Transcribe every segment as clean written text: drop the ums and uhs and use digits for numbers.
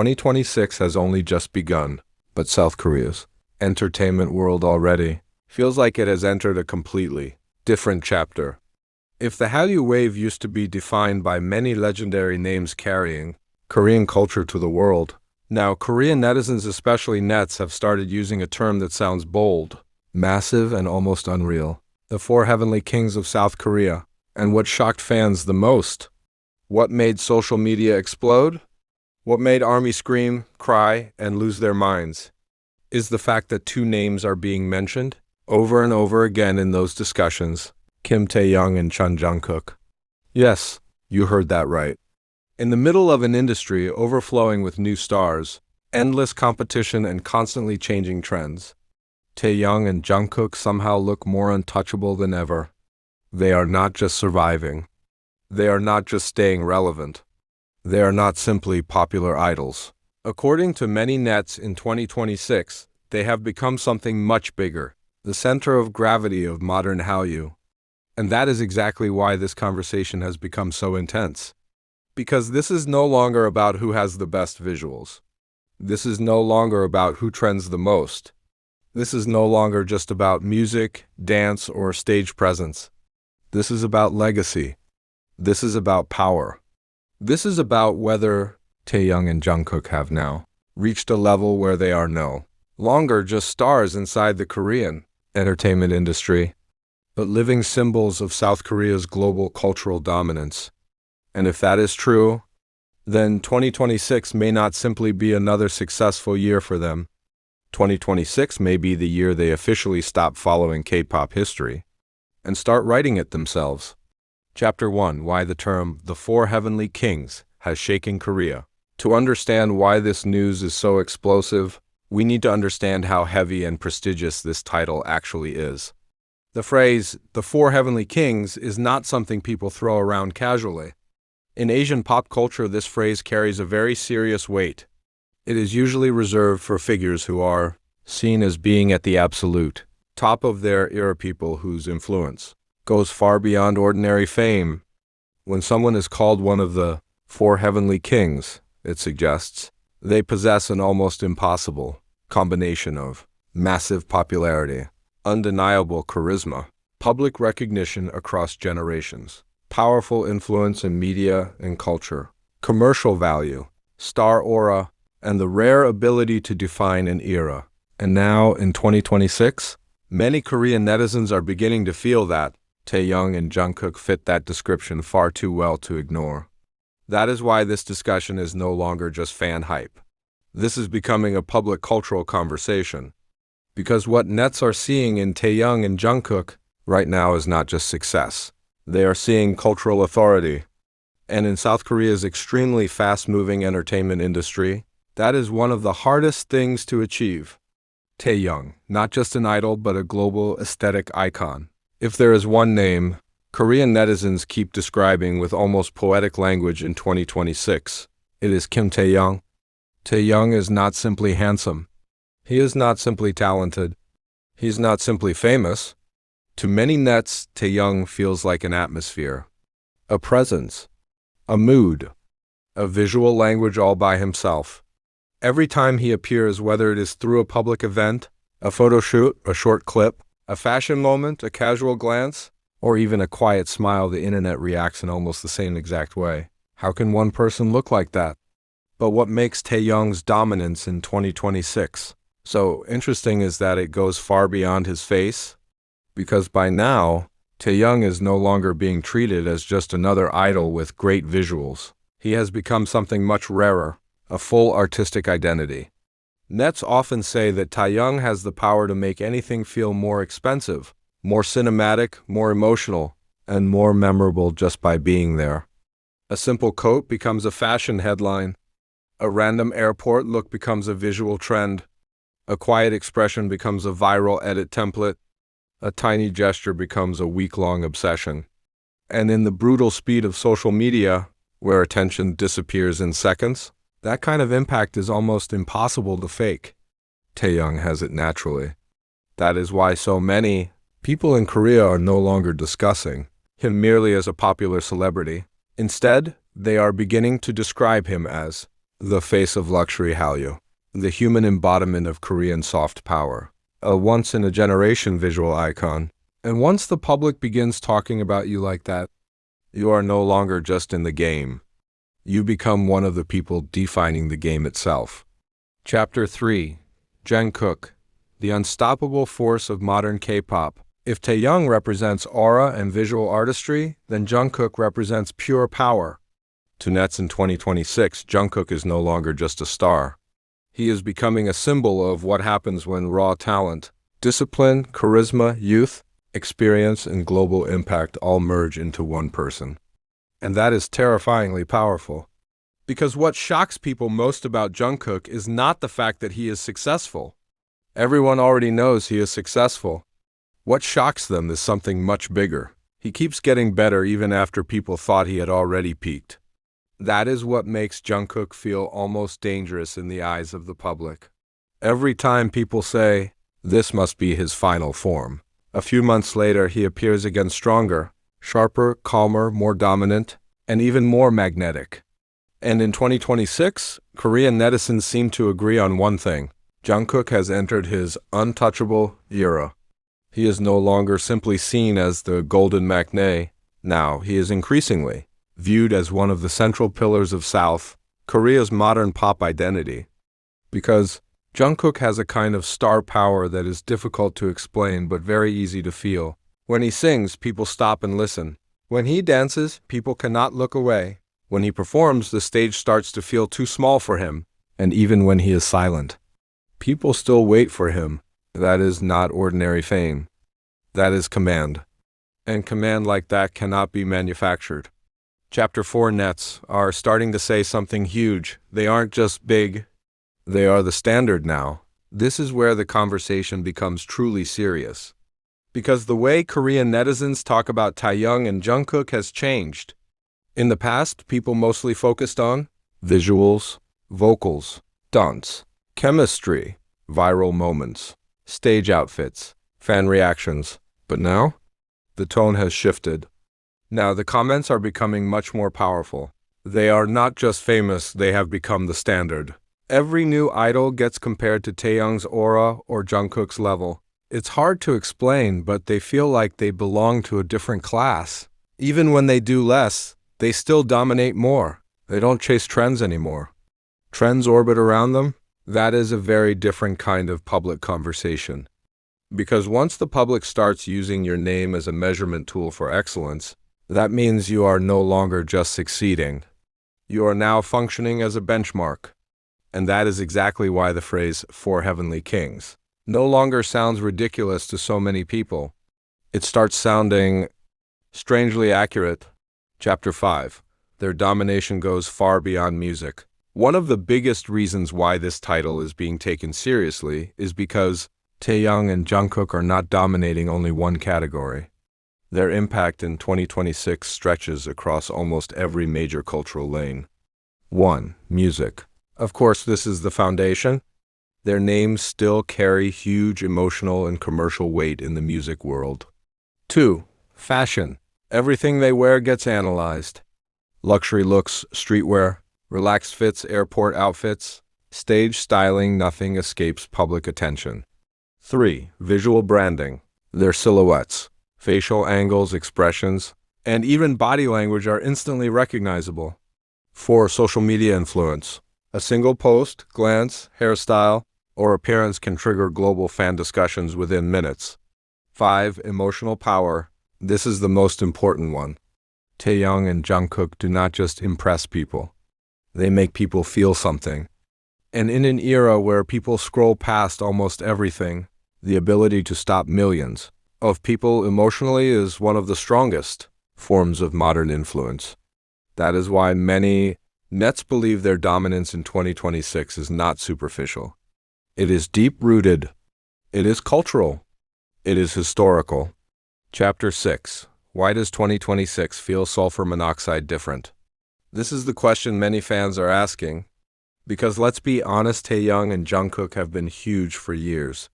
2026 has only just begun, but South Korea's entertainment world already feels like it has entered a completely different chapter. If the Hallyu wave used to be defined by many legendary names carrying Korean culture to the world, now Korean netizens, especially nets, have started using a term that sounds bold, massive, and almost unreal. The four heavenly kings of South Korea. And what shocked fans the most? What made social media explode? What made ARMY scream, cry, and lose their minds? Is the fact that two names are being mentioned over and over again in those discussions: Kim Taehyung and Jungkook. Yes, you heard that right. In the middle of an industry overflowing with new stars, endless competition, and constantly changing trends, Taehyung and Jungkook somehow look more untouchable than ever. They are not just surviving. They are not just staying relevant. They are not simply popular idols. According to many nets, in 2026, they have become something much bigger, the center of gravity of modern Hallyu. And that is exactly why this conversation has become so intense. Because this is no longer about who has the best visuals. This is no longer about who trends the most. This is no longer just about music, dance, or stage presence. This is about legacy. This is about power. This is about whether Taehyung and Jungkook have now reached a level where they are no longer just stars inside the Korean entertainment industry, but living symbols of South Korea's global cultural dominance. And if that is true, then 2026 may not simply be another successful year for them. 2026 may be the year they officially stop following K-pop history and start writing it themselves. Chapter 1: Why the term "the Four Heavenly Kings" has shaken Korea. To understand why this news is so explosive, we need to understand how heavy and prestigious this title actually is. The phrase, "the Four Heavenly Kings," is not something people throw around casually. In Asian pop culture, this phrase carries a very serious weight. It is usually reserved for figures who are seen as being at the absolute top of their era, people whose influence goes far beyond ordinary fame. When someone is called one of the Four Heavenly Kings, it suggests they possess an almost impossible combination of massive popularity, undeniable charisma, public recognition across generations, powerful influence in media and culture, commercial value, star aura, and the rare ability to define an era. And now, in 2026, many Korean netizens are beginning to feel that Taehyung and Jungkook fit that description far too well to ignore. That is why this discussion is no longer just fan hype. This is becoming a public cultural conversation. Because what nets are seeing in Taehyung and Jungkook right now is not just success. They are seeing cultural authority. And in South Korea's extremely fast-moving entertainment industry, that is one of the hardest things to achieve. Taehyung, not just an idol, but a global aesthetic icon. If there is one name Korean netizens keep describing with almost poetic language in 2026, it is Kim Taehyung. Taehyung is not simply handsome. He is not simply talented. He is not simply famous. To many nets, Taehyung feels like an atmosphere, a presence, a mood, a visual language all by himself. Every time he appears, whether it is through a public event, a photo shoot, a short clip, a fashion moment, a casual glance, or even a quiet smile, the internet reacts in almost the same exact way. How can one person look like that? But what makes Taehyung's dominance in 2026 so interesting is that it goes far beyond his face. Because by now, Taehyung is no longer being treated as just another idol with great visuals. He has become something much rarer, a full artistic identity. Nets often say that Taehyung has the power to make anything feel more expensive, more cinematic, more emotional, and more memorable just by being there. A simple coat becomes a fashion headline. A random airport look becomes a visual trend. A quiet expression becomes a viral edit template. A tiny gesture becomes a week-long obsession. And in the brutal speed of social media, where attention disappears in seconds, that kind of impact is almost impossible to fake. Taehyung has it naturally. That is why so many people in Korea are no longer discussing him merely as a popular celebrity. Instead, they are beginning to describe him as the face of luxury Hallyu, the human embodiment of Korean soft power, a once-in-a-generation visual icon. And once the public begins talking about you like that, you are no longer just in the game. You become one of the people defining the game itself. Chapter 3. Jungkook, the unstoppable force of modern K-pop. If Taehyung represents aura and visual artistry, then Jungkook represents pure power. To nets in 2026, Jungkook is no longer just a star. He is becoming a symbol of what happens when raw talent, discipline, charisma, youth, experience, and global impact all merge into one person. And that is terrifyingly powerful. Because what shocks people most about Jungkook is not the fact that he is successful. Everyone already knows he is successful. What shocks them is something much bigger. He keeps getting better even after people thought he had already peaked. That is what makes Jungkook feel almost dangerous in the eyes of the public. Every time people say, "This must be his final form," a few months later he appears again stronger, sharper, calmer, more dominant, and even more magnetic. And in 2026, Korean netizens seem to agree on one thing. Jungkook has entered his untouchable era. He is no longer simply seen as the golden matinee. Now he is increasingly viewed as one of the central pillars of South Korea's modern pop identity. Because Jungkook has a kind of star power that is difficult to explain but very easy to feel. When he sings, people stop and listen. When he dances, people cannot look away. When he performs, the stage starts to feel too small for him. And even when he is silent, people still wait for him. That is not ordinary fame. That is command. And command like that cannot be manufactured. Chapter 4 nets are starting to say something huge. They aren't just big. They are the standard now. This is where the conversation becomes truly serious. Because the way Korean netizens talk about Taehyung and Jungkook has changed. In the past, people mostly focused on visuals, vocals, dance, chemistry, viral moments, stage outfits, fan reactions. But now, the tone has shifted. Now the comments are becoming much more powerful. They are not just famous, they have become the standard. Every new idol gets compared to Taehyung's aura or Jungkook's level. It's hard to explain, but they feel like they belong to a different class. Even when they do less, they still dominate more. They don't chase trends anymore. Trends orbit around them. That is a very different kind of public conversation. Because once the public starts using your name as a measurement tool for excellence, that means you are no longer just succeeding. You are now functioning as a benchmark. And that is exactly why the phrase "four heavenly kings" no longer sounds ridiculous to so many people. It starts sounding strangely accurate. Chapter 5. Their domination goes far beyond music. One of the biggest reasons why this title is being taken seriously is because Taehyung and Jungkook are not dominating only one category. Their impact in 2026 stretches across almost every major cultural lane. 1. Music. Of course, this is the foundation. Their names still carry huge emotional and commercial weight in the music world. 2. Fashion. Everything they wear gets analyzed. Luxury looks, streetwear, relaxed fits, airport outfits, stage styling, nothing escapes public attention. 3. Visual branding. Their silhouettes, facial angles, expressions, and even body language are instantly recognizable. 4. Social media influence. A single post, glance, hairstyle, or appearance can trigger global fan discussions within minutes. 5. Emotional power. This is the most important one. Taehyung and Jungkook do not just impress people. They make people feel something. And in an era where people scroll past almost everything, the ability to stop millions of people emotionally is one of the strongest forms of modern influence. That is why many nets believe their dominance in 2026 is not superficial. It is deep-rooted. It is cultural. It is historical. Chapter 6. Why does 2026 feel sulfur monoxide different? This is the question many fans are asking. Because let's be honest, Taehyung and Jungkook have been huge for years.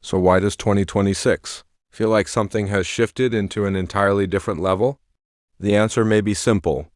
So why does 2026 feel like something has shifted into an entirely different level? The answer may be simple.